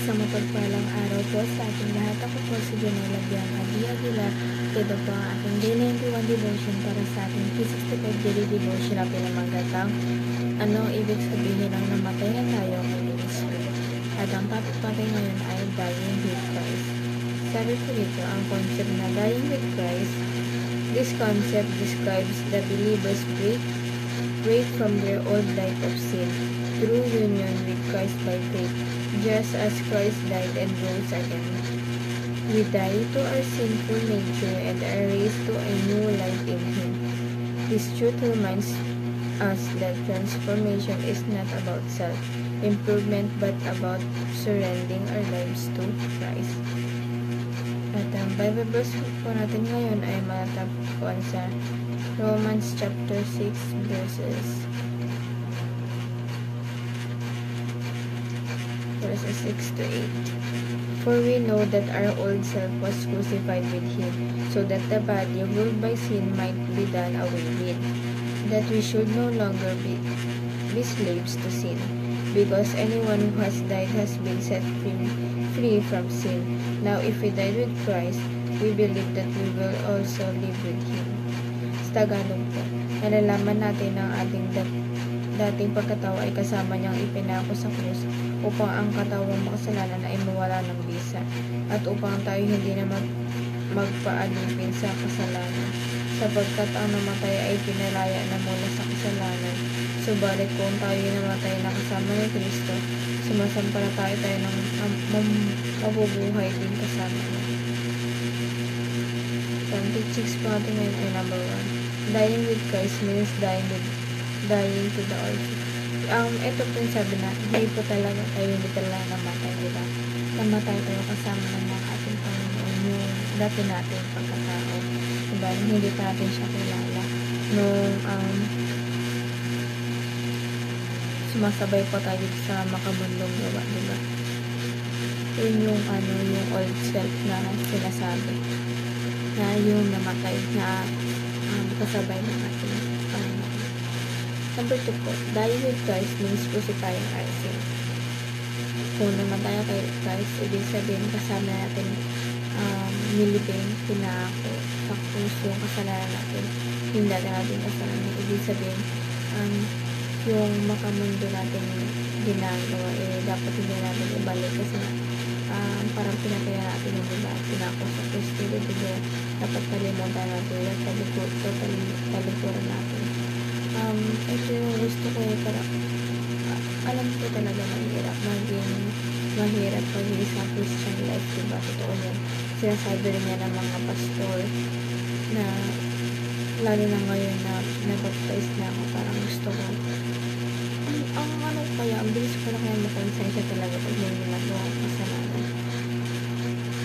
Isang mapagpalang araw po sa ating lahat. Ako po si Janela Bianca Aguilar. Ito po ang ating Day 91 Devotion para sa ating P65 Daily Devotion na pinamagatang ano ibig sabihin ng namatay na tayo kay Ministry. At ang topic natin ngayon ay Dying with Christ. Sabi po dito, ang concept na Dying with Christ. This concept describes the believer's break from their old life of sin through union with Christ by faith, just as Christ died and rose again. We die to our sinful nature and are raised to a new life in Him. This truth reminds us that transformation is not about self-improvement but about surrendering our lives to Christ. At ang Bible verse po natin ngayon ay matatagpuan sa Romans chapter 6 verses 6 to 8. For we know that our old self was crucified with Him, so that the body ruled by sin might be done away with, that we should no longer be slaves to sin, because anyone who has died has been set free from sin. Now if we died with Christ, we believe that we will also live with Him. Sa Tagalog po, nalalaman natin ang ating dating pagkatao ay kasama niyang ipinako sa krus upang ang katawang makasalanan ay mawala ng bisa at upang tayo hindi na magpaalipin sa kasalanan, sapagkat ang namatay ay pinalaya na mula sa kasalanan. Subalit kung tayo namatay na kasama ni Kristo, sumasampalataya tayo ng mabubuhay din kasama niya. Ang teachings po natin ngayon ay number 1. Dying with Christ means dying to the old. Ito po yung sabi na, hindi po talaga tayo, hindi talaga namatay, diba? Namatay tayo kasama ng mga ating Panginoon, yung dati natin pagkatao, diba? Hindi pa natin siya kilala. Nung sumasabay po tayo sa makabundong gawa, diba? Yun yung old self na sinasabi, na yung namatay na kasabay ng ating Panginoon. Number 2 po, dying with Christ means crucifying our sin. Kung namatay kay Christ, ibig sabihin kasama natin nilibing, pinako, sa krus yung kasalanan natin, hindi natin kasalanan. Ibig sabihin, yung makamundo natin ginagawa, dapat hindi natin ibalik kasi parang pinataya natin yung iba, pinako sa krus, dapat kalimutan natin at talikuran natin. Ito yung gusto ko para alam ko talaga mahirap pag-iisang Christian life, diba? Totoo yan. Sinasabi rin niya ng mga pastor na lalo na ngayon na nag-baptize na ako, parang gusto ko ang bilis ko na kaya makonsensya talaga pag may ginagawa ang kasalanan.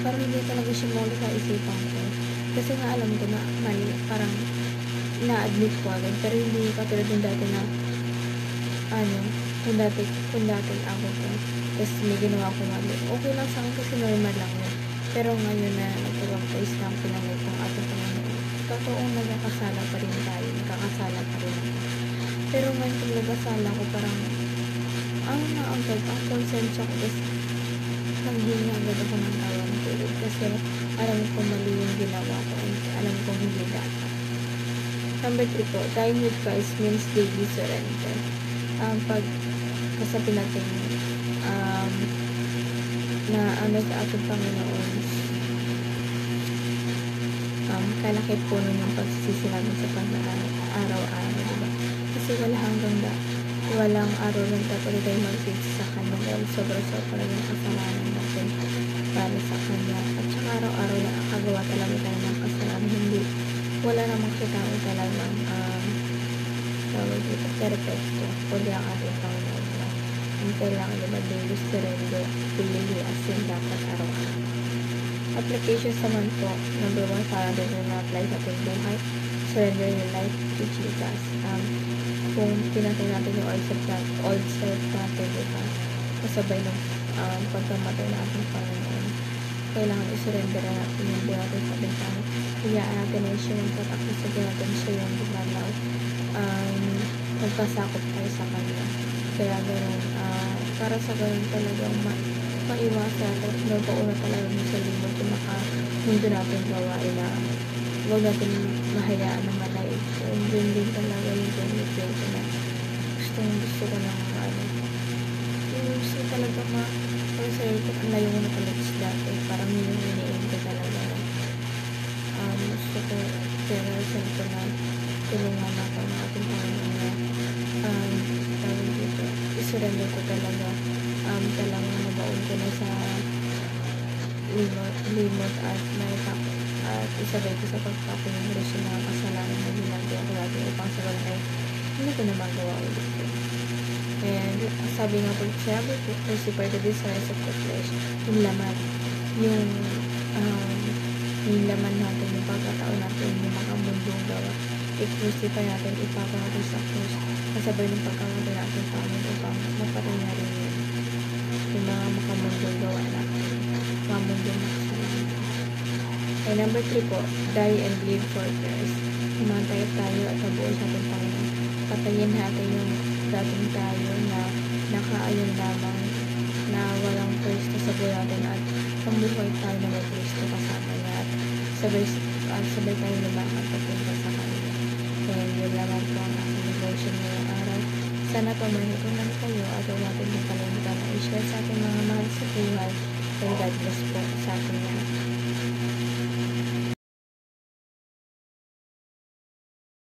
Parang hindi talaga siya mawala sa isipan ko kasi nga alam ko na mali, parang na-admit ko agad, pero hindi katulad ng dati na kung dati ako ko tapos may ginawa ko mali, okay lang sa akin kasi normal lang yun. Pero ngayon na nagpapagpais na ang pinanay kong ating Panginoon, totoong nagkakasala pa rin tayo, nagkakasala pa rin ako. Pero ngayon kung nagkasala ko, parang ang konsensya ko is naghingi agad ako ng tawa ng tulog kasi alam ko mali yung ginawa ko and alam ko hindi dapat. Number 3 po, dying with Christ means daily surrender. Pag kasabi natin na sa ating Panginoon, kalaki po nun yung pagsisisi namin sa pag-araw-araw, diba? Kasi walang araw ng dapat tayo magsisi sa Kanya dahil sobra-sobra yung kasalanan natin para sa Kanya. At saka araw-araw na nakagawa talaga tayo ng kasalanan, wala namang kitao talagang perfecto, kundi ang ating Panginoon na ang kailangan diba daily surrender, pili asin dapat araw-araw. Applications naman po, number 1, para din na-apply sa ating buhay, surrender your life to Jesus. Kung pinatay natin yung old self natin, diba, kasabay ng pagkamatay na ating Panginoon, kailangan i-surrender natin yung buhay natin sa ating Panginoon. Iyaan natin na siya yung tatakbo sa natin siya yung gumalaw, magpasakop tayo sa Kanya. Kaya ganoon, para sa ganun talagang maiwasan at magpauna talaga mo sa limot yung mundo natin gawain na huwag natin mahayaan na malayo. So, yun din talaga yung pumipil ko na gusto ko ng yung gusto talaga pag-sa'yo ko ang layo na talaga sa dati. Parang yun yung iniin ko talaga. Gusto ko pero saan ko na tulungan ako ng ating Panginoon na tawag dito, isurrender ko talaga talagang nabaon ko na sa limot at isabay ko sa pagpapalimbrasyon na kasalanan na ginagawa ko lagi upang sa bagay hindi ko na magawa ulit ko. And sabi nga po, sabi ko, crucify the desires of the flesh, yung laman, yung laman natin, yung pagkataon natin, yung makamundong gawa, i-crucify natin, ipapa natin sa cross, kasabay ng pagkamatay natin sa amin upang mapatay na rin yun. Yung mga makamundong gawa natin, makamundong makasalanan. And number 3 po, die and live for Christ. Humantay tayo at mabuo sa ating Panginoon. Patayin natin yung dating tayo na nakaayon lamang na walang Kristo sa buhay natin at pamuhay tayo na may Kristo kasama niya at sabay tayo lumakad papunta sa Kanya. And yun lamang po ang aking devotion ngayong araw. Sana po manitunan kayo at huwag natin yung kalimutan na i-share sa ating mga mahal sa buhay. And God bless po sa ating lahat.